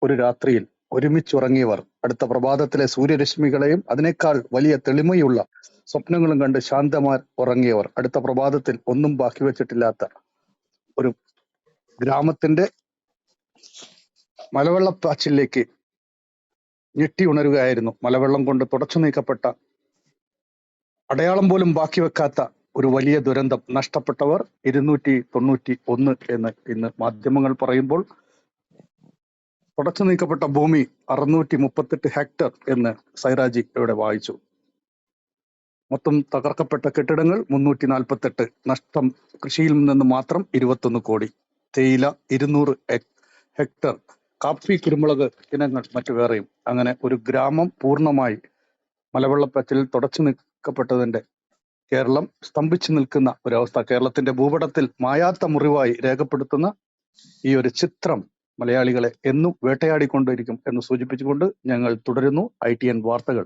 ഒരു രാത്രിയിൽ ഒരുമിച്ചുറങ്ങിയവർ അടുത്ത പ്രഭാതത്തിലെ സൂര്യരശ്മികളെയും അതിനേക്കാൾ വലിയ തെളിമയുള്ള സ്വപ്നങ്ങളും കണ്ട് ശാന്തമാർ ഉറങ്ങിയവർ അടുത്ത പ്രഭാതത്തിൽ ഒന്നും ബാക്കി വെച്ചിട്ടില്ലാത്ത ഒരു ഗ്രാമത്തിന്റെ മലവെള്ളപ്പാച്ചിലേക്ക് ഞെട്ടി ഉണരുകയായിരുന്നു. മലവെള്ളം കൊണ്ട് തുടച്ചു നീക്കപ്പെട്ട, അടയാളം പോലും ബാക്കി വെക്കാത്ത ഒരു വലിയ ദുരന്തം. നഷ്ടപ്പെട്ടവർ 291 എന്ന് ഇന്ന് മാധ്യമങ്ങൾ പറയുമ്പോൾ, തുടച്ചു നീക്കപ്പെട്ട ഭൂമി 638 ഹെക്ടർ എന്ന് സൈറാജി ഇവിടെ വായിച്ചു. മൊത്തം തകർക്കപ്പെട്ട കെട്ടിടങ്ങൾ 348. നഷ്ടം കൃഷിയിൽ നിന്ന് മാത്രം 21 കോടി. തേയില 200 ഹെക്ടർ, കാപ്പി, കുരുമുളക് ഇനങ്ങൾ മറ്റു വേറെയും. അങ്ങനെ ഒരു ഗ്രാമം പൂർണ്ണമായി മലവെള്ളപ്പാച്ചിലിൽ തുടച്ചു നീക്കപ്പെട്ടതിന്റെ കേരളം സ്തംഭിച്ചു നിൽക്കുന്ന ഒരവസ്ഥ. കേരളത്തിന്റെ ഭൂപടത്തിൽ മായാത്ത മുറിവായി രേഖപ്പെടുത്തുന്ന ഈ ഒരു ചിത്രം മലയാളികളെ എന്നും വേട്ടയാടിക്കൊണ്ടിരിക്കും എന്ന് സൂചിപ്പിച്ചുകൊണ്ട് ഞങ്ങൾ തുടരുന്നു ITN വാർത്തകൾ.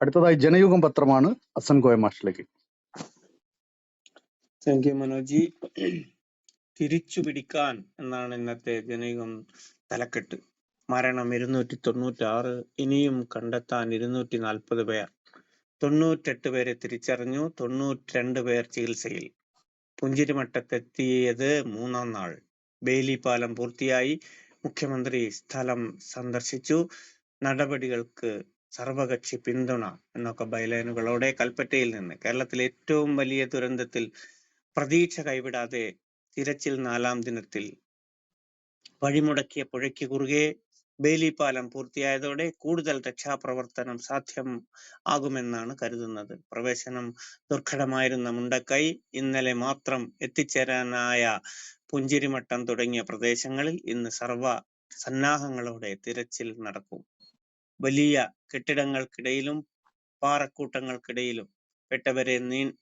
അടുത്തതായി ജനയുഗം പത്രമാണ്. ഹസൻ കോയ മാഷിലേക്ക്. Thank you Manoji. തിരിച്ചു പിടിക്കാൻ എന്നാണ് ഇന്നത്തെ ജനയുഗം തലക്കെട്ട്. മരണം 296, ഇനിയും കണ്ടെത്താൻ 240 പേർ. 98 പേരെ തിരിച്ചറിഞ്ഞു, 92 പേർ ചികിത്സയിൽ. പുഞ്ചിരിമട്ടത്തെത്തിയത് 3-ാം നാൾ. ബെയിലി പാലം പൂർത്തിയായി. മുഖ്യമന്ത്രി സ്ഥലം സന്ദർശിച്ചു. നടപടികൾക്ക് സർവകക്ഷി പിന്തുണ എന്നൊക്കെ ബൈലൈനുകളോടെ കൽപ്പറ്റയിൽ നിന്ന്. കേരളത്തിലെ ഏറ്റവും വലിയ ദുരന്തത്തിൽ പ്രതീക്ഷ കൈവിടാതെ തിരച്ചിൽ 4-ാം ദിനത്തിൽ. വഴിമുടക്കിയ പുഴയ്ക്ക് കുറുകെ ബെയിലി പാലം പൂർത്തിയായതോടെ കൂടുതൽ രക്ഷാപ്രവർത്തനം സാധ്യം ആകുമെന്നാണ് കരുതുന്നത്. പ്രവേശനം ദുർഘടമായിരുന്ന മുണ്ടക്കൈ, ഇന്നലെ മാത്രം എത്തിച്ചേരാനായ പുഞ്ചിരിമട്ടം തുടങ്ങിയ പ്രദേശങ്ങളിൽ ഇന്ന് സർവ സന്നാഹങ്ങളോടെ തിരച്ചിൽ നടക്കും. വലിയ കെട്ടിടങ്ങൾക്കിടയിലും പാറക്കൂട്ടങ്ങൾക്കിടയിലും പെട്ടവരെ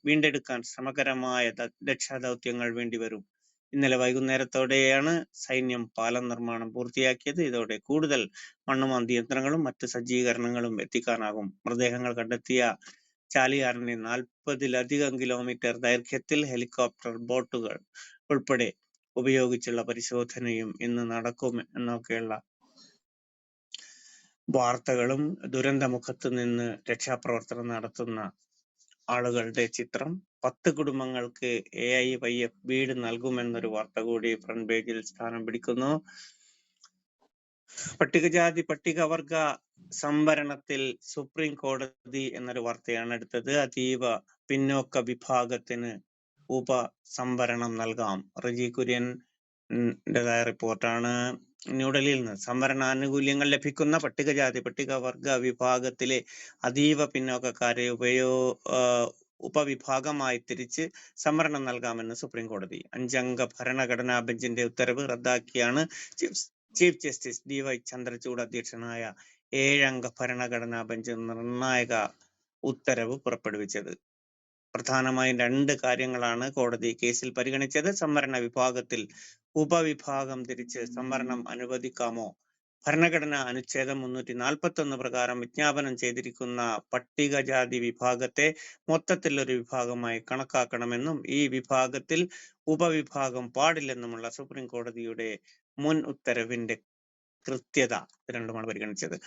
വീണ്ടെടുക്കാൻ ശ്രമകരമായ രക്ഷാദൗത്യങ്ങൾ വേണ്ടിവരും. ഇന്നലെ വൈകുന്നേരത്തോടെയാണ് സൈന്യം പാലം നിർമ്മാണം പൂർത്തിയാക്കിയത്. ഇതോടെ കൂടുതൽ മണ്ണുമാന്തി യന്ത്രങ്ങളും മറ്റ് സജ്ജീകരണങ്ങളും എത്തിക്കാനാകും. മൃതദേഹങ്ങൾ കണ്ടെത്തിയ ചാലിയാറിനെ 40-ലധികം കിലോമീറ്റർ ദൈർഘ്യത്തിൽ ഹെലികോപ്റ്റർ, ബോട്ടുകൾ ഉൾപ്പെടെ ഉപയോഗിച്ചുള്ള പരിശോധനയും ഇന്ന് നടക്കും എന്നൊക്കെയുള്ള വാർത്തകളും ദുരന്തമുഖത്ത് നിന്ന് രക്ഷാപ്രവർത്തനം നടത്തുന്ന ആളുകളുടെ ചിത്രം. 10 കുടുംബങ്ങൾക്ക് AIYF വീട് നൽകുമെന്നൊരു വാർത്ത കൂടി ഫ്രണ്ട് പേജിൽ സ്ഥാനം പിടിക്കുന്നു. പട്ടികജാതി പട്ടികവർഗ സംവരണത്തിൽ സുപ്രീം കോടതി എന്നൊരു വാർത്തയാണ് അടുത്തത്. അതീവ പിന്നോക്ക വിഭാഗത്തിന് ഉപസംവരണം നൽകാം. റിജി കുര്യൻ്റെതായ റിപ്പോർട്ടാണ് ന്യൂഡൽഹിയിൽ നിന്ന്. സംവരണ ആനുകൂല്യങ്ങൾ ലഭിക്കുന്ന പട്ടികജാതി പട്ടികവർഗ വിഭാഗത്തിലെ അതീവ പിന്നോക്കക്കാരെ ഉപവിഭാഗമായി തിരിച്ച് സംവരണം നൽകാമെന്ന് സുപ്രീം കോടതി. 5-അംഗ ഭരണഘടനാ ബെഞ്ചിന്റെ ഉത്തരവ് റദ്ദാക്കിയാണ് ചീഫ് ജസ്റ്റിസ് DY ചന്ദ്രചൂഡ് അധ്യക്ഷനായ 7-അംഗ ഭരണഘടനാ ബെഞ്ച് നിർണായക ഉത്തരവ് പുറപ്പെടുവിച്ചത്. പ്രധാനമായും 2 കാര്യങ്ങളാണ് കോടതി കേസിൽ പരിഗണിച്ചത്. സംവരണ വിഭാഗത്തിൽ ഉപവിഭാഗം തിരിച്ച് സംവരണം അനുവദിക്കാമോ? ഭരണഘടനാ അനുച്ഛേദം 341 പ്രകാരം വിജ്ഞാപനം ചെയ്തിരിക്കുന്ന പട്ടികജാതി വിഭാഗത്തെ മൊത്തത്തിൽ ഒരു വിഭാഗമായി കണക്കാക്കണമെന്നും ഈ വിഭാഗത്തിൽ ഉപവിഭാഗം പാടില്ലെന്നുമുള്ള സുപ്രീം കോടതിയുടെ മുൻ ഉത്തരവിന്റെ കൃത്യത രണ്ടുമാണ് പരിഗണിച്ചത്.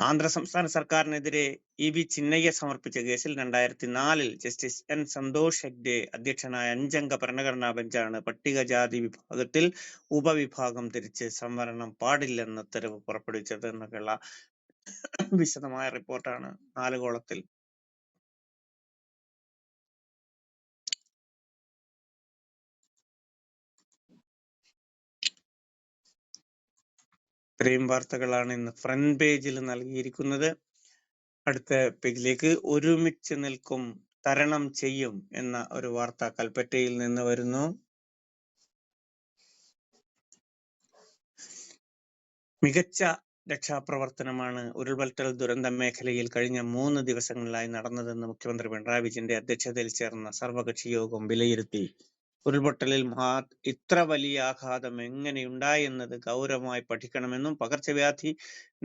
ആന്ധ്ര സംസ്ഥാന സർക്കാരിനെതിരെ EV ചിന്നയ്യ സമർപ്പിച്ച കേസിൽ 2004 ജസ്റ്റിസ് N സന്തോഷ് ഹെഗ്ഡെ അധ്യക്ഷനായ 5-അംഗ ഭരണഘടനാ ബെഞ്ചാണ് പട്ടികജാതി വിഭാഗത്തിൽ ഉപവിഭാഗം തിരിച്ച് സംവരണം പാടില്ലെന്ന ഉത്തരവ് പുറപ്പെടുവിച്ചത് എന്നൊക്കെയുള്ള വിശദമായ റിപ്പോർട്ടാണ് 4 കോളത്തിൽ. ഇത്രയും വാർത്തകളാണ് ഇന്ന് ഫ്രണ്ട് പേജിൽ നൽകിയിരിക്കുന്നത്. അടുത്ത പേജിലേക്ക് ഒരുമിച്ച് നിൽക്കും, തരണം ചെയ്യും എന്ന ഒരു വാർത്ത കൽപ്പറ്റയിൽ നിന്ന് വരുന്നു. മികച്ച രക്ഷാപ്രവർത്തനമാണ് ഉരുൾപൊട്ടൽ ദുരന്ത മേഖലയിൽ കഴിഞ്ഞ 3 ദിവസങ്ങളിലായി നടന്നതെന്ന് മുഖ്യമന്ത്രി പിണറായി വിജയന്റെ അധ്യക്ഷതയിൽ ചേർന്ന സർവകക്ഷി യോഗം വിലയിരുത്തി. ഉരുൾപൊട്ടലിൽ ഇത്ര വലിയ ആഘാതം എങ്ങനെയുണ്ടായി എന്നത് ഗൗരവമായി പഠിക്കണമെന്നും പകർച്ചവ്യാധി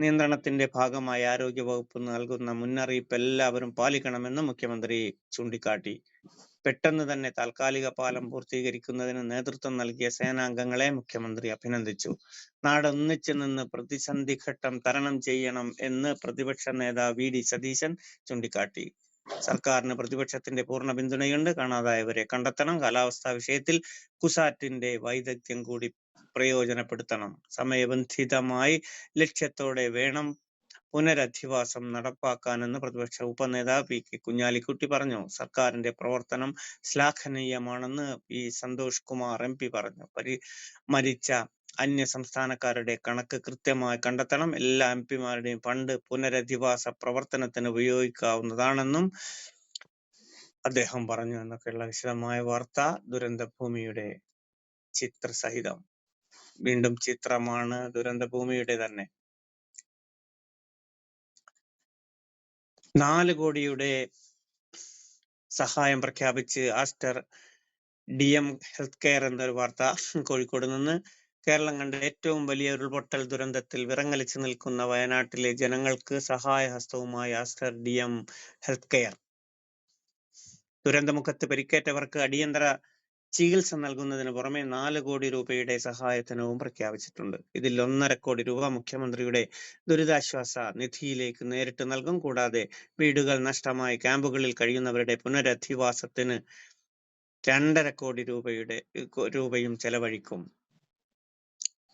നിയന്ത്രണത്തിന്റെ ഭാഗമായി ആരോഗ്യ വകുപ്പ് നൽകുന്ന മുന്നറിയിപ്പ് എല്ലാവരും പാലിക്കണമെന്നും മുഖ്യമന്ത്രി ചൂണ്ടിക്കാട്ടി. പെട്ടെന്ന് തന്നെ താൽക്കാലിക പാലം പൂർത്തീകരിക്കുന്നതിന് നേതൃത്വം നൽകിയ സേനാംഗങ്ങളെ മുഖ്യമന്ത്രി അഭിനന്ദിച്ചു. നാടൊന്നിച്ചു നിന്ന് പ്രതിസന്ധി ഘട്ടം തരണം ചെയ്യണം എന്ന് പ്രതിപക്ഷ നേതാവ് വി.ഡി. സതീശൻ ചൂണ്ടിക്കാട്ടി. സർക്കാരിന് പ്രതിപക്ഷത്തിന്റെ പൂർണ്ണ പിന്തുണയുണ്ട്. കാണാതായവരെ കണ്ടെത്തണം. കാലാവസ്ഥാ വിഷയത്തിൽ കുസാറ്റിന്റെ വൈദഗ്ധ്യം കൂടി പ്രയോജനപ്പെടുത്തണം. സമയബന്ധിതമായി ലക്ഷ്യത്തോടെ വേണം പുനരധിവാസം നടപ്പാക്കാനെന്ന് പ്രതിപക്ഷ ഉപനേതാവ് പി.കെ. കുഞ്ഞാലിക്കുട്ടി പറഞ്ഞു. സർക്കാരിന്റെ പ്രവർത്തനം ശ്ലാഘനീയമാണെന്ന് പി. സന്തോഷ് കുമാർ MP പറഞ്ഞു. മരിച്ച അന്യ സംസ്ഥാനക്കാരുടെ കണക്ക് കൃത്യമായി കണ്ടെത്തണം. എല്ലാ MP-മാരുടെയും ഫണ്ട് പുനരധിവാസ പ്രവർത്തനത്തിന് ഉപയോഗിക്കാവുന്നതാണെന്നും അദ്ദേഹം പറഞ്ഞു എന്നൊക്കെയുള്ള വിശദമായ വാർത്ത ദുരന്തഭൂമിയുടെ ചിത്രസഹിതം. വീണ്ടും ചിത്രമാണ് ദുരന്തഭൂമിയുടെ തന്നെ. 4 കോടിയുടെ സഹായം പ്രഖ്യാപിച്ച് ആസ്റ്റർ DM ഹെൽത്ത് കെയർ എന്നൊരു വാർത്ത കോഴിക്കോട് നിന്ന്. കേരളം കണ്ട ഏറ്റവും വലിയ ഉരുൾപൊട്ടൽ ദുരന്തത്തിൽ വിറങ്ങലിച്ചു നിൽക്കുന്ന വയനാട്ടിലെ ജനങ്ങൾക്ക് സഹായഹസ്തവുമായി ആസ്റ്റർ DM ഹെൽത്ത് കെയർ. ദുരന്തമുഖത്ത് പരിക്കേറ്റവർക്ക് അടിയന്തര ചികിത്സ നൽകുന്നതിന് പുറമെ 4 കോടി രൂപയുടെ സഹായധനവും പ്രഖ്യാപിച്ചിട്ടുണ്ട്. ഇതിൽ 1.5 കോടി രൂപ മുഖ്യമന്ത്രിയുടെ ദുരിതാശ്വാസ നിധിയിലേക്ക് നേരിട്ട് നൽകും. കൂടാതെ വീടുകൾ നഷ്ടമായി ക്യാമ്പുകളിൽ കഴിയുന്നവരുടെ പുനരധിവാസത്തിന് 2.5 കോടി രൂപയും ചെലവഴിക്കും.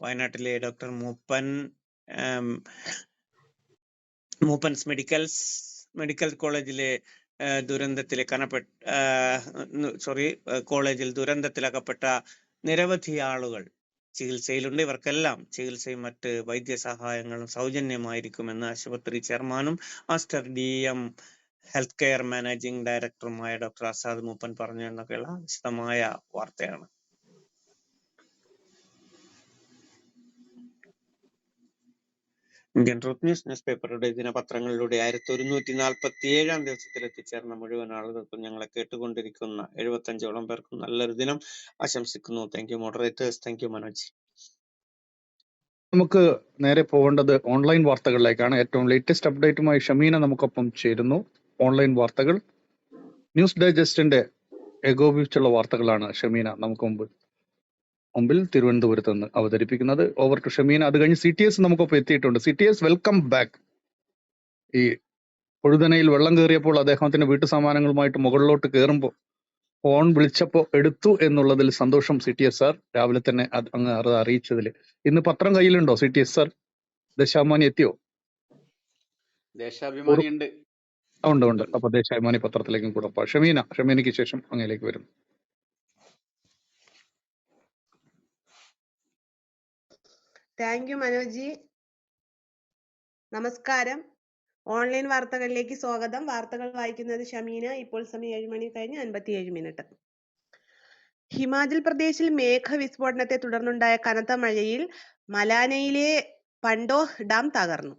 വയനാട്ടിലെ ഡോക്ടർ മൂപ്പൻസ് മെഡിക്കൽ കോളേജിലെ കോളേജിൽ ദുരന്തത്തിലകപ്പെട്ട നിരവധി ആളുകൾ ചികിത്സയിലുണ്ട്. ഇവർക്കെല്ലാം ചികിത്സയും മറ്റ് വൈദ്യസഹായങ്ങളും സൗജന്യമായിരിക്കുമെന്ന് ആശുപത്രി ചെയർമാനും Aster DM health care managing ഡയറക്ടറുമായ ഡോക്ടർ ആസാദ് മൂപ്പൻ പറഞ്ഞു എന്നൊക്കെയുള്ള വിശദമായ വാർത്തയാണ്. ഇന്ത്യൻ ട്രൂത്ത് ന്യൂസ് പേപ്പറുടെ ദിനപത്രങ്ങളിലൂടെ 1147-ാം ദിവസത്തിൽ എത്തിച്ചേർന്ന മുഴുവൻ ആളുകൾക്കും ഞങ്ങളെ കേട്ടുകൊണ്ടിരിക്കുന്ന 75ഓളം പേർക്കും നല്ലൊരു ദിനം ആശംസിക്കുന്നു. Thank you moderators. Thank you Manoj. നമുക്ക് നേരെ പോകേണ്ടത് ഓൺലൈൻ വാർത്തകളിലേക്കാണ്. ഏറ്റവും ലേറ്റസ്റ്റ് അപ്ഡേറ്റുമായി ഷമീന നമുക്കൊപ്പം ചേരുന്നു. ഓൺലൈൻ വാർത്തകൾ ന്യൂസ് ഡൈജസ്റ്റിന്റെ ഏകോപിച്ചുള്ള വാർത്തകളാണ് ഷമീന നമുക്ക് മുമ്പിൽ തിരുവനന്തപുരത്ത് നിന്ന് അവതരിപ്പിക്കുന്നത്. Over to Shameena. അത് കഴിഞ്ഞ് CTS നമുക്കൊപ്പം എത്തിയിട്ടുണ്ട്. CTS welcome back. ഈ പൊഴുതനയിൽ വെള്ളം കയറിയപ്പോൾ അദ്ദേഹത്തിന്റെ വീട്ടു സാമാനങ്ങളുമായിട്ട് മുകളിലോട്ട് കയറുമ്പോൾ ഫോൺ വിളിച്ചപ്പോൾ എടുത്തു എന്നുള്ളതിൽ സന്തോഷം CTS സാർ. രാവിലെ തന്നെ അങ്ങ് അറിയിച്ചതിൽ. ഇന്ന് പത്രം കയ്യിലുണ്ടോ CTS സാർ? ദേശാഭിമാനി എത്തിയോ? ദേശാഭിമാനി ഉണ്ട്. ഉണ്ട്. അപ്പൊ ദേശാഭിമാനി പത്രത്തിലേക്കും കൂടെ ഷമീനയ്ക്ക് ശേഷം അങ്ങയിലേക്ക് വരും. Thank you Manoji. നമസ്കാരം. ഓൺലൈൻ വാർത്തകളിലേക്ക് സ്വാഗതം. വാർത്തകൾ വായിക്കുന്നത് ഷമീന. ഇപ്പോൾ സമയം 7 മണി കഴിഞ്ഞ് 57 മിനിറ്റ്. ഹിമാചൽ പ്രദേശിൽ മേഘവിസ്ഫോടനത്തെ തുടർന്നുണ്ടായ കനത്ത മഴയിൽ മലാനയിലെ പണ്ടോഹ് ഡാം തകർന്നു.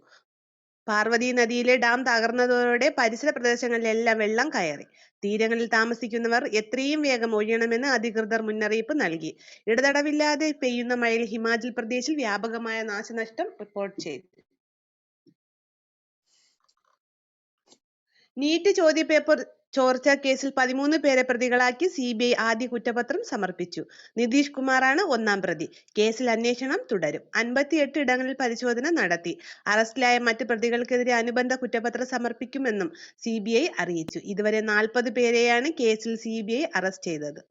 പാർവതി നദിയിലെ ഡാം തകർന്നതോടെ പരിസര പ്രദേശങ്ങളിലെല്ലാം വെള്ളം കയറി. തീരങ്ങളിൽ താമസിക്കുന്നവർ എത്രയും വേഗം ഒഴിയണമെന്ന് അധികൃതർ മുന്നറിയിപ്പ് നൽകി. ഇടതടവില്ലാതെ പെയ്യുന്ന മഴയിൽ ഹിമാചൽ പ്രദേശിൽ വ്യാപകമായ നാശനഷ്ടം റിപ്പോർട്ട് ചെയ്തു. നീറ്റ് ചോദ്യപേപ്പർ ചോർച്ച കേസിൽ 13 പേരെ പ്രതികളാക്കി CBI ആദ്യ കുറ്റപത്രം സമർപ്പിച്ചു. നിതീഷ് കുമാറാണ് 1-ാം പ്രതി. കേസിൽ അന്വേഷണം തുടരും. 58 ഇടങ്ങളിൽ പരിശോധന നടത്തി. അറസ്റ്റിലായ മറ്റ് പ്രതികൾക്കെതിരെ അനുബന്ധ കുറ്റപത്രം സമർപ്പിക്കുമെന്നും CBI അറിയിച്ചു. ഇതുവരെ 40 പേരെയാണ് കേസിൽ CBI അറസ്റ്റ് ചെയ്തത്.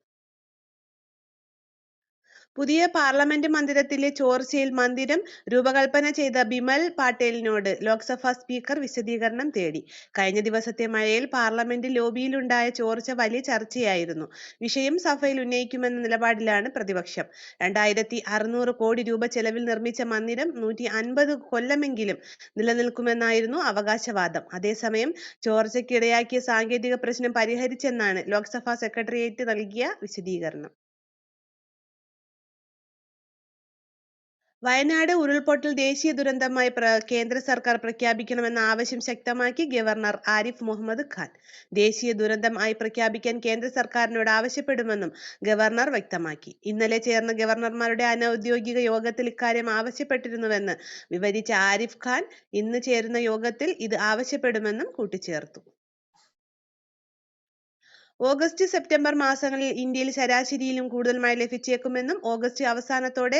പുതിയ പാർലമെന്റ് മന്ദിരത്തിലെ ചോർച്ചയിൽ മന്ദിരം രൂപകൽപ്പന ചെയ്ത ബിമൽ പാട്ടേലിനോട് ലോക്സഭാ സ്പീക്കർ വിശദീകരണം തേടി. കഴിഞ്ഞ ദിവസത്തെ മഴയിൽ പാർലമെന്റ് ലോബിയിലുണ്ടായ ചോർച്ച വലിയ ചർച്ചയായിരുന്നു. വിഷയം സഭയിൽ ഉന്നയിക്കുമെന്ന നിലപാടിലാണ് പ്രതിപക്ഷം. 2600 കോടി രൂപ ചെലവിൽ നിർമ്മിച്ച മന്ദിരം 150 കൊല്ലമെങ്കിലും നിലനിൽക്കുമെന്നായിരുന്നു അവകാശവാദം. അതേസമയം ചോർച്ചയ്ക്കിടയാക്കിയ സാങ്കേതിക പ്രശ്നം പരിഹരിച്ചെന്നാണ് ലോക്സഭാ സെക്രട്ടേറിയറ്റ് നൽകിയ വിശദീകരണം. വയനാട് ഉരുൾപൊട്ടൽ ദേശീയ ദുരന്തമായി കേന്ദ്ര സർക്കാർ പ്രഖ്യാപിക്കണമെന്ന ആവശ്യം ശക്തമാക്കി ഗവർണർ ആരിഫ് മുഹമ്മദ് ഖാൻ. ദേശീയ ദുരന്തം ആയി പ്രഖ്യാപിക്കാൻ കേന്ദ്ര സർക്കാരിനോട് ആവശ്യപ്പെടുമെന്നും ഗവർണർ വ്യക്തമാക്കി. ഇന്നലെ ചേർന്ന ഗവർണർമാരുടെ അനൌദ്യോഗിക യോഗത്തിൽ ഇക്കാര്യം ആവശ്യപ്പെട്ടിരുന്നുവെന്ന് വിവരിച്ച ആരിഫ് ഖാൻ ഇന്ന് ചേരുന്ന യോഗത്തിൽ ഇത് ആവശ്യപ്പെടുമെന്നും കൂട്ടിച്ചേർത്തു. ഓഗസ്റ്റ് സെപ്റ്റംബർ മാസങ്ങളിൽ ഇന്ത്യയിൽ ശരാശരിയിലും കൂടുതൽ മഴ ലഭിച്ചേക്കുമെന്നും ഓഗസ്റ്റ് അവസാനത്തോടെ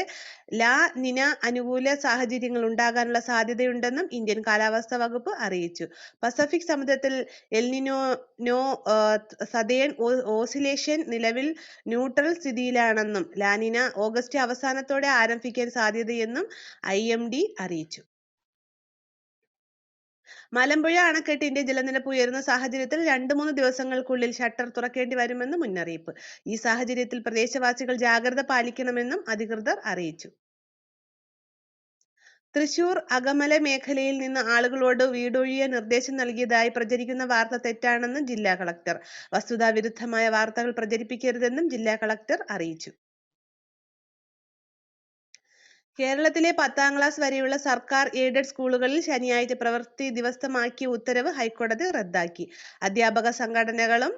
ലാ നിന അനുകൂല സാഹചര്യങ്ങൾ ഉണ്ടാകാനുള്ള സാധ്യതയുണ്ടെന്നും ഇന്ത്യൻ കാലാവസ്ഥാ വകുപ്പ് അറിയിച്ചു. പസഫിക് സമുദ്രത്തിൽ എൽനിനോ സതേൺ ഓസിലേഷൻ നിലവിൽ ന്യൂട്രൽ സ്ഥിതിയിലാണെന്നും ലാനിന ഓഗസ്റ്റ് അവസാനത്തോടെ ആരംഭിക്കാൻ സാധ്യതയെന്നും IMD അറിയിച്ചു. മലമ്പുഴ അണക്കെട്ടിന്റെ ജലനിരപ്പ് ഉയരുന്ന സാഹചര്യത്തിൽ 2-3 ദിവസങ്ങൾക്കുള്ളിൽ ഷട്ടർ തുറക്കേണ്ടി വരുമെന്ന് മുന്നറിയിപ്പ്. ഈ സാഹചര്യത്തിൽ പ്രദേശവാസികൾ ജാഗ്രത പാലിക്കണമെന്നും അധികൃതർ അറിയിച്ചു. തൃശൂർ അകമല മേഖലയിൽ നിന്ന് ആളുകളോട് വീടൊഴിയാൻ നിർദ്ദേശം നൽകിയതായി പ്രചരിക്കുന്ന വാർത്ത തെറ്റാണെന്ന് ജില്ലാ കളക്ടർ. വസ്തുതാവിരുദ്ധമായ വാർത്തകൾ പ്രചരിപ്പിക്കരുതെന്നും ജില്ലാ കളക്ടർ അറിയിച്ചു. കേരളത്തിലെ 10ാം ക്ലാസ് വരെയുള്ള സർക്കാർ എയ്ഡഡ് സ്കൂളുകളിൽ ശനിയാഴ്ച പ്രവൃത്തി ദിവസമാക്കിയ ഉത്തരവ് ഹൈക്കോടതി റദ്ദാക്കി. അധ്യാപക സംഘടനകളും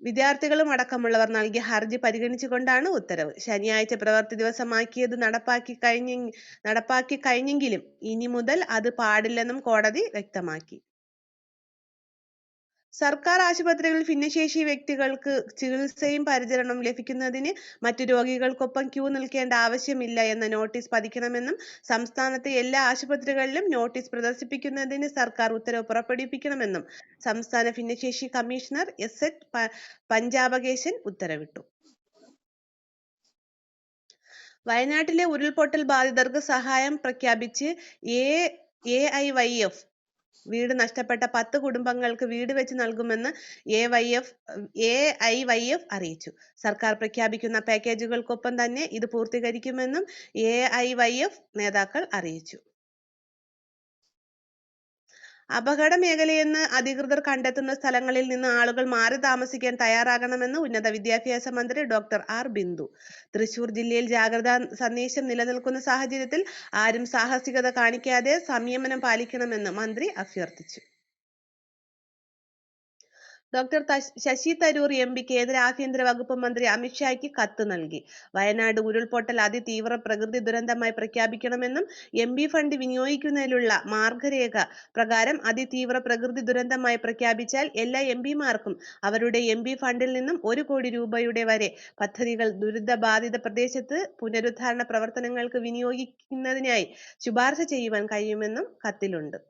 വിദ്യാർത്ഥികളും അടക്കമുള്ളവർ നൽകിയ ഹർജി പരിഗണിച്ചുകൊണ്ടാണ് ഉത്തരവ്. ശനിയാഴ്ച പ്രവൃത്തി ദിവസമാക്കിയത് നടപ്പാക്കി കഴിഞ്ഞെങ്കിലും ഇനി മുതൽ അത് പാടില്ലെന്നും കോടതി വ്യക്തമാക്കി. സർക്കാർ ആശുപത്രികളിൽ ഭിന്നശേഷി വ്യക്തികൾക്ക് ചികിത്സയും പരിചരണവും ലഭിക്കുന്നതിന് മറ്റു രോഗികൾക്കൊപ്പം ക്യൂ നിൽക്കേണ്ട ആവശ്യമില്ല എന്ന നോട്ടീസ് പതിക്കണമെന്നും സംസ്ഥാനത്തെ എല്ലാ ആശുപത്രികളിലും നോട്ടീസ് പ്രദർശിപ്പിക്കുന്നതിന് സർക്കാർ ഉത്തരവ് പുറപ്പെടുവിക്കണമെന്നും സംസ്ഥാന ഭിന്നശേഷി കമ്മീഷണർ SH പഞ്ചാബകേശൻ ഉത്തരവിട്ടു. വയനാട്ടിലെ ഉരുൾപൊട്ടൽ ബാധിതർക്ക് സഹായം പ്രഖ്യാപിച്ച് AIYF വീട് നഷ്ടപ്പെട്ട 10 കുടുംബങ്ങൾക്ക് വീട് വെച്ച് നൽകുമെന്ന് AIYF അറിയിച്ചു. സർക്കാർ പ്രഖ്യാപിക്കുന്ന പാക്കേജുകൾക്കൊപ്പം തന്നെ ഇത് പൂർത്തീകരിക്കുമെന്നും AIYF നേതാക്കൾ അറിയിച്ചു. അപകട മേഖലയെന്ന് അധികൃതർ കണ്ടെത്തുന്ന സ്ഥലങ്ങളിൽ നിന്ന് ആളുകൾ മാറി താമസിക്കാൻ തയ്യാറാകണമെന്ന് ഉന്നത വിദ്യാഭ്യാസ മന്ത്രി ഡോക്ടർ R. ബിന്ദു. തൃശൂർ ജില്ലയിൽ ജാഗ്രതാ സന്ദേശം നിലനിൽക്കുന്ന സാഹചര്യത്തിൽ ആരും സാഹസികത കാണിക്കാതെ സംയമനം പാലിക്കണമെന്ന് മന്ത്രി അഭ്യർത്ഥിച്ചു. ഡോക്ടർ ശശി തരൂർ MP കേന്ദ്ര ആഭ്യന്തര വകുപ്പ് മന്ത്രി അമിത്ഷായ്ക്ക് കത്ത് നൽകി. വയനാട് ഉരുൾപൊട്ടൽ അതിതീവ്ര പ്രകൃതി ദുരന്തമായി പ്രഖ്യാപിക്കണമെന്നും MP ഫണ്ട് വിനിയോഗിക്കുന്നതിലുള്ള മാർഗരേഖ പ്രകാരം അതിതീവ്ര പ്രകൃതി ദുരന്തമായി പ്രഖ്യാപിച്ചാൽ എല്ലാ MP-മാർക്കും അവരുടെ MP ഫണ്ടിൽ നിന്നും 1 കോടി രൂപയുടെ വരെ പദ്ധതികൾ ദുരിതബാധിത പ്രദേശത്ത് പുനരുദ്ധാരണ പ്രവർത്തനങ്ങൾക്ക് വിനിയോഗിക്കുന്നതിനായി ശുപാർശ ചെയ്യുവാൻ കഴിയുമെന്നും കത്തിലുണ്ട്.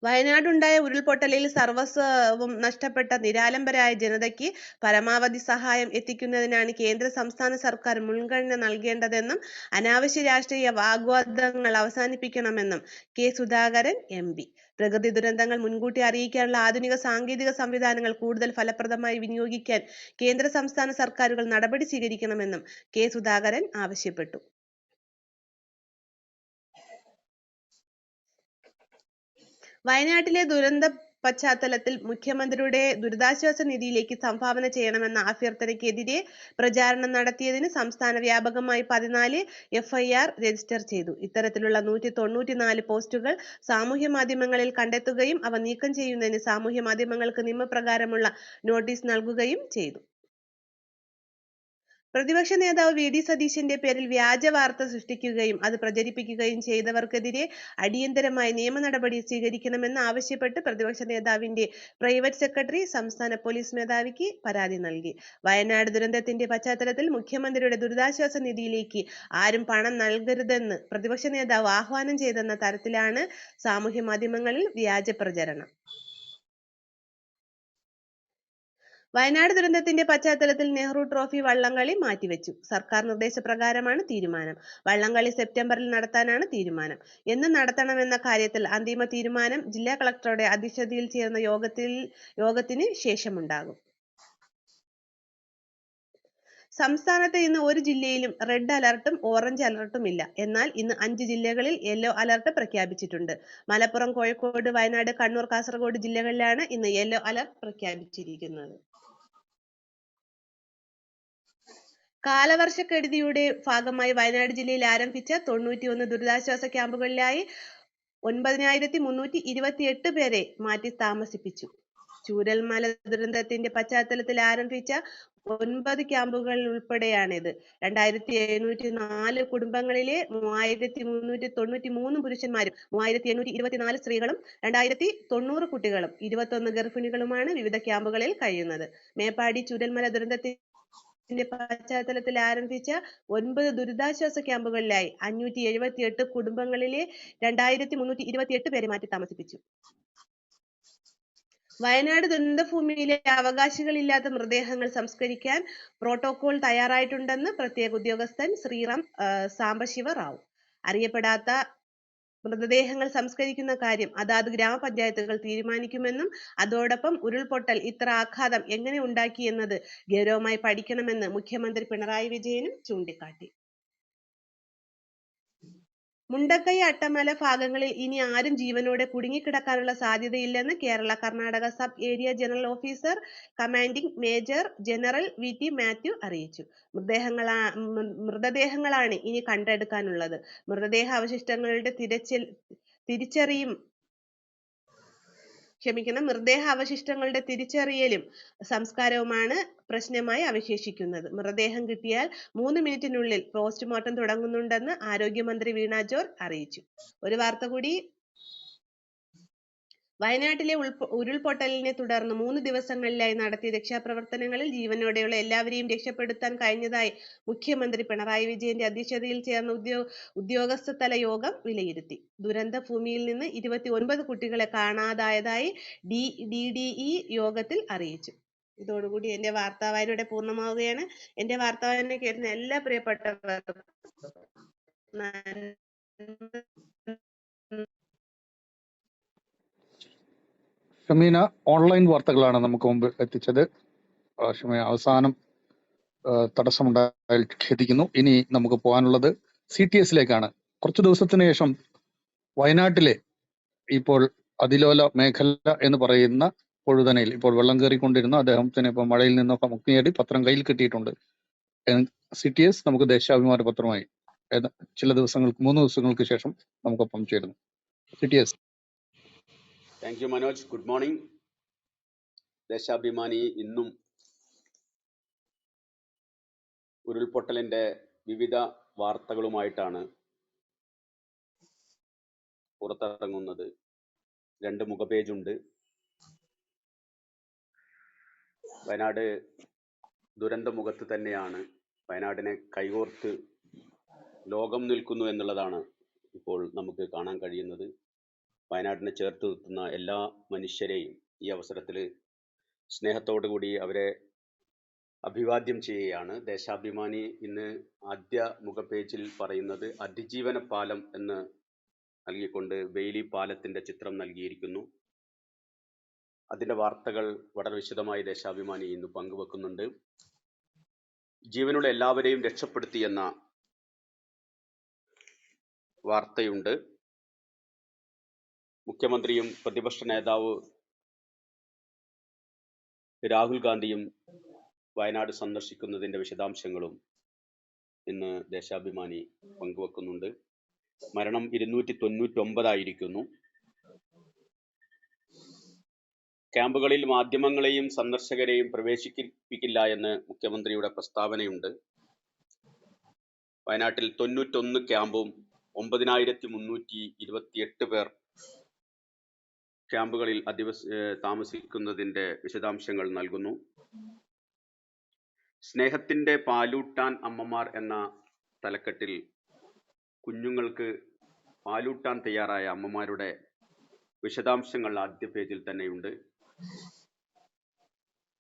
വയനാടുണ്ടായ ഉരുൾപൊട്ടലിൽ സർവസ്വവും നഷ്ടപ്പെട്ട നിരാലംബരായ ജനതയ്ക്ക് പരമാവധി സഹായം എത്തിക്കുന്നതിനാണ് കേന്ദ്ര സംസ്ഥാന സർക്കാർ മുൻഗണന നൽകേണ്ടതെന്നും അനാവശ്യ രാഷ്ട്രീയ വാഗ്വാദങ്ങൾ അവസാനിപ്പിക്കണമെന്നും K. സുധാകരൻ MP. പ്രകൃതി ദുരന്തങ്ങൾ മുൻകൂട്ടി അറിയിക്കാനുള്ള ആധുനിക സാങ്കേതിക സംവിധാനങ്ങൾ കൂടുതൽ ഫലപ്രദമായി വിനിയോഗിക്കാൻ കേന്ദ്ര സംസ്ഥാന സർക്കാരുകൾ നടപടി സ്വീകരിക്കണമെന്നും K. സുധാകരൻ ആവശ്യപ്പെട്ടു. വയനാട്ടിലെ ദുരന്ത പശ്ചാത്തലത്തിൽ മുഖ്യമന്ത്രിയുടെ ദുരിതാശ്വാസ നിധിയിലേക്ക് സംഭാവന ചെയ്യണമെന്ന അഭ്യർത്ഥനയ്ക്കെതിരെ പ്രചാരണം നടത്തിയതിന് സംസ്ഥാന വ്യാപകമായി 14 FIR രജിസ്റ്റർ ചെയ്തു. ഇത്തരത്തിലുള്ള 194 പോസ്റ്റുകൾ സാമൂഹ്യ മാധ്യമങ്ങളിൽ കണ്ടെത്തുകയും അവ നീക്കം ചെയ്യുന്നതിന് സാമൂഹ്യ മാധ്യമങ്ങൾക്ക് നിയമപ്രകാരമുള്ള നോട്ടീസ് നൽകുകയും ചെയ്തു. പ്രതിപക്ഷ നേതാവ് VD സതീശന്റെ പേരിൽ വ്യാജ വാർത്ത സൃഷ്ടിക്കുകയും അത് പ്രചരിപ്പിക്കുകയും ചെയ്തവർക്കെതിരെ അടിയന്തരമായി നിയമ നടപടി സ്വീകരിക്കണമെന്ന് ആവശ്യപ്പെട്ട് പ്രതിപക്ഷ നേതാവിന്റെ പ്രൈവറ്റ് സെക്രട്ടറി സംസ്ഥാന പോലീസ് മേധാവിക്ക് പരാതി നൽകി. വയനാട് ദുരന്തത്തിന്റെ പശ്ചാത്തലത്തിൽ മുഖ്യമന്ത്രിയുടെ ദുരിതാശ്വാസ നിധിയിലേക്ക് ആരും പണം നൽകരുതെന്ന് പ്രതിപക്ഷ നേതാവ് ആഹ്വാനം ചെയ്തെന്ന തരത്തിലാണ് സാമൂഹ്യ മാധ്യമങ്ങളിൽ വ്യാജ പ്രചരണം. വയനാട് ദുരന്തത്തിന്റെ പശ്ചാത്തലത്തിൽ നെഹ്റു ട്രോഫി വള്ളംകളി മാറ്റിവെച്ചു. സർക്കാർ നിർദ്ദേശപ്രകാരമാണ് തീരുമാനം. വള്ളംകളി സെപ്റ്റംബറിൽ നടത്താനാണ് തീരുമാനം. എന്ന് നടത്തണമെന്ന കാര്യത്തിൽ അന്തിമ തീരുമാനം ജില്ലാ കളക്ടറുടെ അധ്യക്ഷതയിൽ ചേർന്ന യോഗത്തിന് ശേഷമുണ്ടാകും. സംസ്ഥാനത്ത് ഇന്ന് ഒരു ജില്ലയിലും റെഡ് അലർട്ടും ഓറഞ്ച് അലർട്ടും ഇല്ല. എന്നാൽ ഇന്ന് 5 ജില്ലകളിൽ യെല്ലോ അലർട്ട് പ്രഖ്യാപിച്ചിട്ടുണ്ട്. മലപ്പുറം, കോഴിക്കോട്, വയനാട്, കണ്ണൂർ, കാസർഗോഡ് ജില്ലകളിലാണ് ഇന്ന് യെല്ലോ അലർട്ട് പ്രഖ്യാപിച്ചിരിക്കുന്നത്. കാലവർഷക്കെടുതിയുടെ ഭാഗമായി വയനാട് ജില്ലയിൽ ആരംഭിച്ച 91 ദുരിതാശ്വാസ ക്യാമ്പുകളിലായി 9328 പേരെ മാറ്റി താമസിപ്പിച്ചു. ചൂരൽമല ദുരന്തത്തിന്റെ പശ്ചാത്തലത്തിൽ ആരംഭിച്ച 9 ക്യാമ്പുകൾ ഉൾപ്പെടെയാണിത്. 2704 കുടുംബങ്ങളിലെ 3393 പുരുഷന്മാരും 3824 സ്ത്രീകളും 2090 കുട്ടികളും 21 ഗർഭിണികളുമാണ് വിവിധ ക്യാമ്പുകളിൽ കഴിയുന്നത്. മേപ്പാടി ചൂരൽമല ദുരന്തത്തിന്റെ പശ്ചാത്തലത്തിൽ ആരംഭിച്ച 9 ദുരിതാശ്വാസ ക്യാമ്പുകളിലായി 578 കുടുംബങ്ങളിലെ 2328 പേരെ മാറ്റി താമസിപ്പിച്ചു. വയനാട് ദുരന്തഭൂമിയിലെ അവകാശികളില്ലാത്ത മൃതദേഹങ്ങൾ സംസ്കരിക്കാൻ പ്രോട്ടോകോൾ തയ്യാറായിട്ടുണ്ടെന്ന് പ്രത്യേക ഉദ്യോഗസ്ഥൻ ശ്രീറാം സാംബശിവ റാവു. അറിയപ്പെടാത്ത മൃതദേഹങ്ങൾ സംസ്കരിക്കുന്ന കാര്യം അതാത് ഗ്രാമപഞ്ചായത്തുകൾ തീരുമാനിക്കുമെന്നും അതോടൊപ്പം ഉരുൾപൊട്ടൽ ഇത്ര ആഘാതം എങ്ങനെ ഉണ്ടാക്കി എന്നത് ഗൗരവമായി പഠിക്കണമെന്ന് മുഖ്യമന്ത്രി പിണറായി വിജയനും ചൂണ്ടിക്കാട്ടി. മുണ്ടക്കൈ അട്ടമല ഭാഗങ്ങളിൽ ഇനി ആരും ജീവനോടെ കുടുങ്ങിക്കിടക്കാനുള്ള സാധ്യതയില്ലെന്ന് Kerala Karnataka sub area general officer commanding major general VT Mathew അറിയിച്ചു. മൃതദേഹങ്ങളാണ് ഇനി കണ്ടെടുക്കാനുള്ളത്. മൃതദേഹ അവശിഷ്ടങ്ങളുടെ തിരിച്ചറിയലും സംസ്കാരവുമാണ് പ്രശ്നമായി അവശേഷിക്കുന്നത്. മൃതദേഹം കിട്ടിയാൽ 3 മിനിറ്റിനുള്ളിൽ പോസ്റ്റ്മോർട്ടം തുടങ്ങുന്നുണ്ടെന്ന് ആരോഗ്യമന്ത്രി വീണ ജോർജ് അറിയിച്ചു. ഒരു വാർത്ത കൂടി. വയനാട്ടിലെ ഉരുൾപൊട്ടലിനെ തുടർന്ന് 3 ദിവസങ്ങളിലായി നടത്തിയ രക്ഷാപ്രവർത്തനങ്ങളിൽ ജീവനോടെയുള്ള എല്ലാവരെയും രക്ഷപ്പെടുത്താൻ കഴിഞ്ഞതായി മുഖ്യമന്ത്രി പിണറായി വിജയന്റെ അധ്യക്ഷതയിൽ ചേർന്ന ഉദ്യോഗസ്ഥതല യോഗം വിലയിരുത്തി. ദുരന്ത ഭൂമിയിൽ നിന്ന് 29 കുട്ടികളെ കാണാതായതായി DDE യോഗത്തിൽ അറിയിച്ചു. ഇതോടുകൂടി എന്റെ വാർത്താവായന ഇവിടെ പൂർണ്ണമാവുകയാണ്. എന്റെ വാർത്താവായന കേൾക്കുന്ന എല്ലാ പ്രിയപ്പെട്ടവർക്കും ഷമീന ഓൺലൈൻ വാർത്തകളാണ് നമുക്ക് മുമ്പ് എത്തിച്ചത്. ഷമീന അവസാനം തടസ്സമുണ്ടായാൽ ഖേദിക്കുന്നു. ഇനി നമുക്ക് പോകാനുള്ളത് CTS-ലേക്കാണ്. കുറച്ചു ദിവസത്തിന് ശേഷം വയനാട്ടിലെ ഇപ്പോൾ അതിലോല മേഖല എന്ന് പറയുന്ന പൊഴുതനയിൽ ഇപ്പോൾ വെള്ളം കയറിക്കൊണ്ടിരുന്ന അദ്ദേഹത്തിന് ഇപ്പോൾ മഴയിൽ നിന്നൊക്കെ മുക്തി നേടി പത്രം കയ്യിൽ കിട്ടിയിട്ടുണ്ട്. CTS നമുക്ക് ദേശാഭിമാന പത്രമായി ചില ദിവസങ്ങൾക്ക് 3 ദിവസങ്ങൾക്ക് ശേഷം നമുക്കൊപ്പം ചേരുന്നു. CTS. Thank you Manoj. Good morning. Deshabhimani ഇന്നും ഉരുൾപൊട്ടലിന്റെ വിവിധ വാർത്തകളുമായിട്ടാണ് പുറത്തിറങ്ങുന്നത്. 2 മുഖപേജുണ്ട്. വയനാട് ദുരന്ത മുഖത്ത് തന്നെയാണ് വയനാടിനെ കൈകോർത്ത് ലോകം നിൽക്കുന്നു എന്നുള്ളതാണ് ഇപ്പോൾ നമുക്ക് കാണാൻ കഴിയുന്നത്. വയനാടിനെ ചേർത്ത് നിർത്തുന്ന എല്ലാ മനുഷ്യരെയും ഈ അവസരത്തിൽ സ്നേഹത്തോടു കൂടി അവരെ അഭിവാദ്യം ചെയ്യുകയാണ്. ദേശാഭിമാനി ഇന്ന് ആദ്യ മുഖപേജിൽ പറയുന്നത് അതിജീവന പാലം എന്ന് നൽകിക്കൊണ്ട് ബെയിലി പാലത്തിന്റെ ചിത്രം നൽകിയിരിക്കുന്നു. അതിന്റെ വാർത്തകൾ വളരെ വിശദമായി ദേശാഭിമാനി ഇന്ന് പങ്കുവെക്കുന്നുണ്ട്. ജീവനുള്ള എല്ലാവരെയും രക്ഷപ്പെടുത്തിയെന്ന വാർത്തയുണ്ട്. മുഖ്യമന്ത്രിയും പ്രതിപക്ഷ നേതാവ് രാഹുൽ ഗാന്ധിയും വയനാട് സന്ദർശിക്കുന്നതിന്റെ വിശദാംശങ്ങളും ഇന്ന് ദേശാഭിമാനി പങ്കുവെക്കുന്നുണ്ട്. മരണം 299 ആയിരിക്കുന്നു. ക്യാമ്പുകളിൽ മാധ്യമങ്ങളെയും സന്ദർശകരെയും പ്രവേശിപ്പിക്കില്ല എന്ന് മുഖ്യമന്ത്രിയുടെ പ്രസ്താവനയുണ്ട്. വയനാട്ടിൽ 91 ക്യാമ്പും 9328 പേർ ക്യാമ്പുകളിൽ താമസിക്കുന്നതിന്റെ വിശദാംശങ്ങൾ നൽകുന്നു. സ്നേഹത്തിന്റെ പാലൂട്ടാൻ അമ്മമാർ എന്ന തലക്കെട്ടിൽ കുഞ്ഞുങ്ങൾക്ക് പാലൂട്ടാൻ തയ്യാറായ അമ്മമാരുടെ വിശദാംശങ്ങൾ ആദ്യ പേജിൽ തന്നെയുണ്ട്.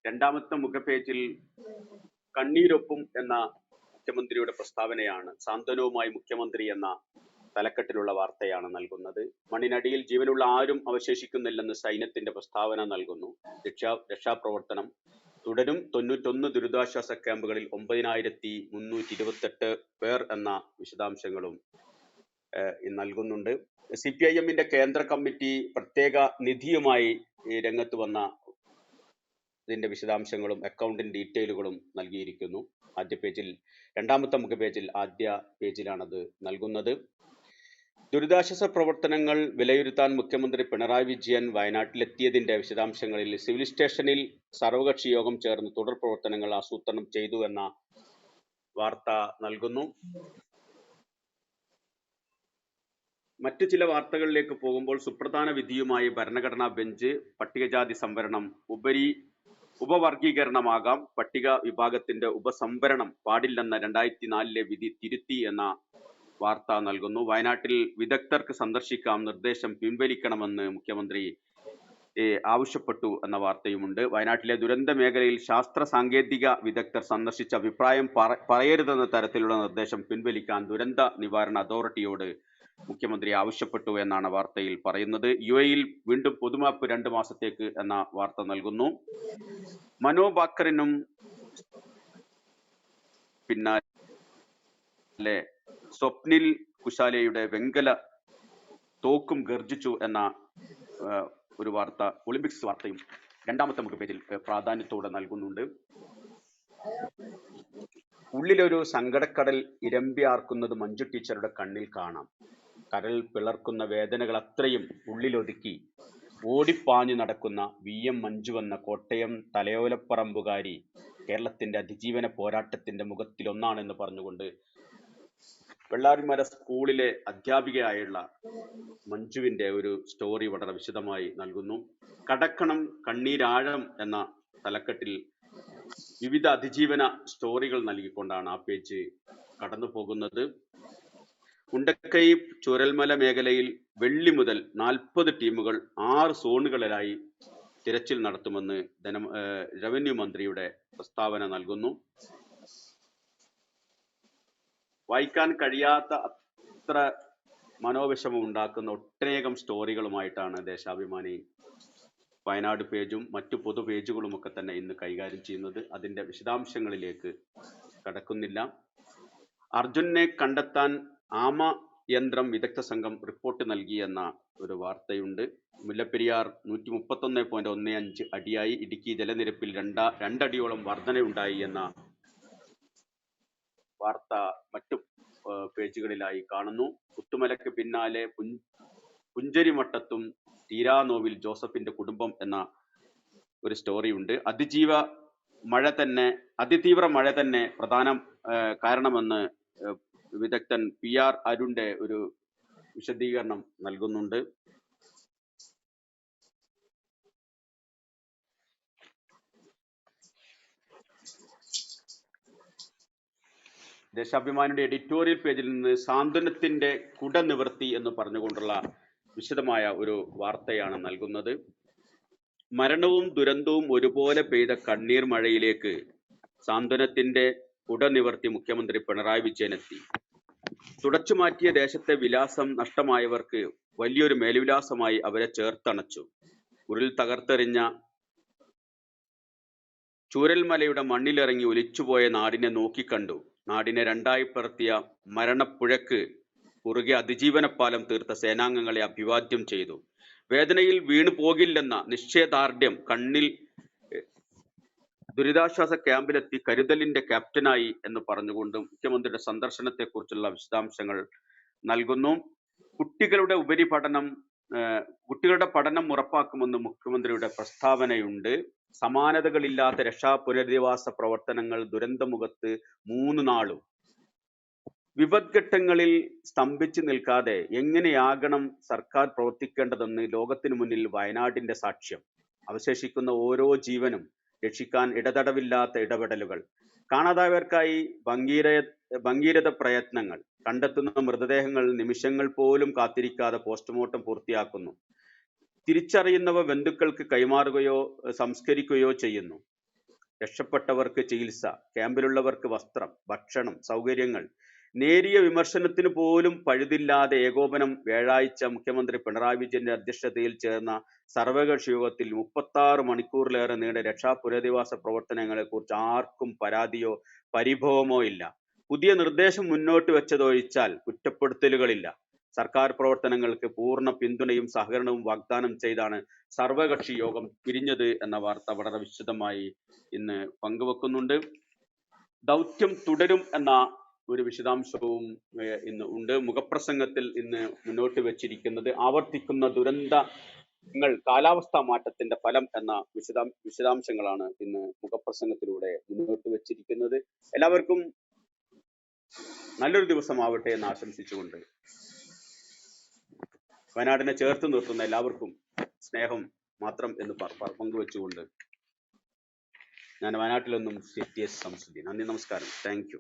രണ്ടാമത്തെ മുഖപേജിൽ കണ്ണീരൊപ്പും എന്ന മുഖ്യമന്ത്രിയുടെ പ്രസ്താവനയാണ്. സാന്ത്വനവുമായി മുഖ്യമന്ത്രി എന്ന തലക്കെട്ടിലുള്ള വാർത്തയാണ് നൽകുന്നത്. മണ്ണിനടിയിൽ ജീവനുള്ള ആരും അവശേഷിക്കുന്നില്ലെന്ന് സൈന്യത്തിന്റെ പ്രസ്താവന നൽകുന്നു. രക്ഷാപ്രവർത്തനം തുടരും. 91 ദുരിതാശ്വാസ ക്യാമ്പുകളിൽ 9328 പേർ എന്ന വിശദാംശങ്ങളും നൽകുന്നുണ്ട്. CPIM-ന്റെ കേന്ദ്ര കമ്മിറ്റി പ്രത്യേക നിധിയുമായി രംഗത്ത് വന്ന ഇതിന്റെ വിശദാംശങ്ങളും അക്കൗണ്ടിന്റെ ഡീറ്റെയിലുകളും നൽകിയിരിക്കുന്നു. ആദ്യ പേജിൽ, രണ്ടാമത്തെ മുഖപേജിൽ ആദ്യ പേജിലാണത് നൽകുന്നത്. ദുരിതാശ്വാസ പ്രവർത്തനങ്ങൾ വിലയിരുത്താൻ മുഖ്യമന്ത്രി പിണറായി വിജയൻ വയനാട്ടിലെത്തിയതിന്റെ വിശദാംശങ്ങളിൽ സിവിൽ സ്റ്റേഷനിൽ സർവകക്ഷി യോഗം ചേർന്ന് തുടർ പ്രവർത്തനങ്ങൾ ആസൂത്രണം ചെയ്തു എന്ന വാർത്ത നൽകുന്നു. മറ്റു ചില വാർത്തകളിലേക്ക് പോകുമ്പോൾ സുപ്രധാന വിധിയുമായി ഭരണഘടനാ ബെഞ്ച് പട്ടികജാതി സംവരണം ഉപവർഗീകരണമാകാം, പട്ടിക വിഭാഗത്തിന്റെ ഉപസംവരണം പാടില്ലെന്ന 2004 വിധി തിരുത്തി എന്ന വാർത്ത നൽകുന്നു. വയനാട്ടിൽ വിദഗ്ധർക്ക് സന്ദർശിക്കാം, നിർദ്ദേശം പിൻവലിക്കണമെന്ന് മുഖ്യമന്ത്രി ആവശ്യപ്പെട്ടു എന്ന വാർത്തയുമുണ്ട്. വയനാട്ടിലെ ദുരന്ത മേഖലയിൽ ശാസ്ത്ര സാങ്കേതിക വിദഗ്ധർ സന്ദർശിച്ച അഭിപ്രായം പറയരുതെന്ന തരത്തിലുള്ള നിർദ്ദേശം പിൻവലിക്കാൻ ദുരന്ത നിവാരണ അതോറിറ്റിയോട് മുഖ്യമന്ത്രി ആവശ്യപ്പെട്ടു എന്നാണ് വാർത്തയിൽ പറയുന്നത്. UAE-യിൽ വീണ്ടും പൊതുമാപ്പ് 2 മാസത്തേക്ക് എന്ന വാർത്ത നൽകുന്നു. മനോ ഭാക്കറിനും പിന്നാലെ സ്വപ്നിൽ കുശാലയുടെ വെങ്കല തോക്കും ഗർജിച്ചു എന്ന ഒരു വാർത്ത ഒളിമ്പിക്സ് വാർത്തയും 2ാമത്തെ മുഖപേജിൽ പ്രാധാന്യത്തോടെ നൽകുന്നുണ്ട്. ഉള്ളിലൊരു സങ്കടക്കടൽ ഇരമ്പിയാർക്കുന്നത് മഞ്ജു ടീച്ചറുടെ കണ്ണിൽ കാണാം. കരൾ പിളർക്കുന്ന വേദനകൾ അത്രയും ഉള്ളിലൊതുക്കി ഓടിപ്പാഞ്ഞു നടക്കുന്ന VM മഞ്ജു എന്ന കോട്ടയം തലയോലപ്പറമ്പുകാരി കേരളത്തിന്റെ അതിജീവന പോരാട്ടത്തിന്റെ മുഖത്തിലൊന്നാണെന്ന് പറഞ്ഞുകൊണ്ട് വെള്ളാരിമല സ്കൂളിലെ അധ്യാപികയായുള്ള മഞ്ജുവിന്റെ ഒരു സ്റ്റോറി വളരെ വിശദമായി നൽകുന്നു. കടക്കണം കണ്ണീരാഴം എന്ന തലക്കെട്ടിൽ വിവിധ അതിജീവന സ്റ്റോറികൾ നൽകിക്കൊണ്ടാണ് ആ പേജ് കടന്നു പോകുന്നത്. മുണ്ടക്കൈ ചൂരൽമല മേഖലയിൽ വെള്ളി മുതൽ 40 ടീമുകൾ 6 സോണുകളിലായി തിരച്ചിൽ നടത്തുമെന്ന് റവന്യൂ മന്ത്രിയുടെ പ്രസ്താവന നൽകുന്നു. വായിക്കാൻ കഴിയാത്ത അത്ര മനോവിഷമം ഉണ്ടാക്കുന്ന ഒട്ടനേകം സ്റ്റോറികളുമായിട്ടാണ് ദേശാഭിമാനി വയനാട് പേജും മറ്റു പൊതു പേജുകളും ഒക്കെ തന്നെ ഇന്ന് കൈകാര്യം ചെയ്യുന്നത്. അതിന്റെ വിശദാംശങ്ങളിലേക്ക് കടക്കുന്നില്ല. അർജുനെ കണ്ടെത്താൻ ആമ യന്ത്രം വിദഗ്ധ സംഘം റിപ്പോർട്ട് നൽകിയെന്ന ഒരു വാർത്തയുണ്ട്. മുല്ലപ്പെരിയാർ 131.15 അടിയായി. ഇടുക്കി ജലനിരപ്പിൽ 2 അടിയോളം വർധനയുണ്ടായി എന്ന വാർത്ത മറ്റു പേജുകളിലായി കാണുന്നു. പുത്തുമലയ്ക്ക് പിന്നാലെ പുഞ്ചരിമട്ടത്തും തീരാനോവിൽ ജോസഫിന്റെ കുടുംബം എന്ന ഒരു സ്റ്റോറിയുണ്ട്. അതിതീവ്ര മഴ തന്നെ പ്രധാന കാരണമെന്ന് വിദഗ്ധൻ PR അരുണിന്റെ ഒരു വിശദീകരണം നൽകുന്നുണ്ട്. ദേശാഭിമാനിയുടെ എഡിറ്റോറിയൽ പേജിൽ നിന്ന് സാന്ത്വനത്തിന്റെ കുട നിവർത്തി എന്ന് പറഞ്ഞുകൊണ്ടുള്ള വിശദമായ ഒരു വാർത്തയാണ് നൽകുന്നത്. മരണവും ദുരന്തവും ഒരുപോലെ പെയ്ത കണ്ണീർ മഴയിലേക്ക് സാന്ത്വനത്തിന്റെ കുട നിവർത്തി മുഖ്യമന്ത്രി പിണറായി വിജയൻ എത്തി. തുടച്ചു മാറ്റിയ ദേശത്തെ വിലാസം നഷ്ടമായവർക്ക് വലിയൊരു മേൽവിലാസമായി അവരെ ചേർത്തണച്ചു. ഉരുൾ തകർത്തെറിഞ്ഞ ചൂരൽമലയുടെ മണ്ണിലിറങ്ങി ഒലിച്ചുപോയ നാടിനെ നോക്കിക്കണ്ടു. നാടിനെ 2ആയി പിളർത്തിയ മരണപ്പുഴക്ക് കുറുകെ അതിജീവനപ്പാലം തീർത്ത സേനാംഗങ്ങളെ അഭിവാദ്യം ചെയ്തു. വേദനയിൽ വീണു പോകില്ലെന്ന നിശ്ചയദാർഢ്യം കണ്ണിൽ ദുരിതാശ്വാസ ക്യാമ്പിലെത്തി കരുതലിന്റെ ക്യാപ്റ്റനായി എന്ന് പറഞ്ഞുകൊണ്ട് മുഖ്യമന്ത്രിയുടെ സന്ദർശനത്തെക്കുറിച്ചുള്ള വിശദാംശങ്ങൾ നൽകുന്നു. കുട്ടികളുടെ പഠനം ഉറപ്പാക്കുമെന്ന് മുഖ്യമന്ത്രിയുടെ പ്രസ്താവനയുണ്ട്. സമാനതകളില്ലാത്ത രക്ഷാ പുനരധിവാസ പ്രവർത്തനങ്ങൾ ദുരന്തമുഖത്ത് 3 നാളും. വിപദ്ഘട്ടങ്ങളിൽ സ്തംഭിച്ചു നിൽക്കാതെ എങ്ങനെയാകണം സർക്കാർ പ്രവർത്തിക്കേണ്ടതെന്ന് ലോകത്തിനു മുന്നിൽ വയനാടിന്റെ സാക്ഷ്യം. അവശേഷിക്കുന്ന ഓരോ ജീവനും രക്ഷിക്കാൻ ഇടതടവില്ലാത്ത ഇടപെടലുകൾ. കാണാതായവർക്കായി ഭംഗീരഥ പ്രയത്നങ്ങൾ. കണ്ടെത്തുന്ന മൃതദേഹങ്ങൾ നിമിഷങ്ങൾ പോലും കാത്തിരിക്കാതെ പോസ്റ്റ്മോർട്ടം പൂർത്തിയാക്കുന്നു. തിരിച്ചറിയുന്നവ ബന്ധുക്കൾക്ക് കൈമാറുകയോ സംസ്കരിക്കുകയോ ചെയ്യുന്നു. രക്ഷപ്പെട്ടവർക്ക് ചികിത്സ, ക്യാമ്പിലുള്ളവർക്ക് വസ്ത്രം, ഭക്ഷണം, സൗകര്യങ്ങൾ. നേരിയ വിമർശനത്തിന് പോലും പഴുതില്ലാതെ ഏകോപനം. വ്യാഴാഴ്ച മുഖ്യമന്ത്രി പിണറായി വിജയന്റെ അധ്യക്ഷതയിൽ ചേർന്ന സർവകക്ഷി യോഗത്തിൽ 36 മണിക്കൂറിലേറെ നീണ്ട രക്ഷാ പുനരധിവാസ പ്രവർത്തനങ്ങളെ കുറിച്ച് ആർക്കും പരാതിയോ പരിഭവമോ ഇല്ല. പുതിയ നിർദ്ദേശം മുന്നോട്ട് വെച്ചതൊഴിച്ചാൽ കുറ്റപ്പെടുത്തലുകളില്ല. സർക്കാർ പ്രവർത്തനങ്ങൾക്ക് പൂർണ്ണ പിന്തുണയും സഹകരണവും വാഗ്ദാനം ചെയ്താണ് സർവകക്ഷി യോഗം പിരിഞ്ഞത് എന്ന വാർത്ത വളരെ വിശദമായി ഇന്ന് പങ്കുവെക്കുന്നുണ്ട്. ദൗത്യം തുടരും എന്ന ഒരു വിശദാംശവും ഇന്ന് ഉണ്ട്. മുഖപ്രസംഗത്തിൽ ഇന്ന് മുന്നോട്ട് വെച്ചിരിക്കുന്നത് ആവർത്തിക്കുന്ന ദുരന്തങ്ങൾ കാലാവസ്ഥാ മാറ്റത്തിന്റെ ഫലം എന്ന വിശദാംശങ്ങളാണ് ഇന്ന് മുഖപ്രസംഗത്തിലൂടെ മുന്നോട്ട് വെച്ചിരിക്കുന്നത്. എല്ലാവർക്കും നല്ലൊരു ദിവസമാവട്ടെ എന്ന് ആശംസിച്ചുകൊണ്ട് വയനാടിനെ ചേർത്ത് നിർത്തുന്ന എല്ലാവർക്കും സ്നേഹം മാത്രം എന്ന് പങ്കുവെച്ചുകൊണ്ട് ഞാൻ വയനാട്ടിൽ നിന്നും CTS ശംസുദ്ദീൻ. നന്ദി, നമസ്കാരം. Thank you.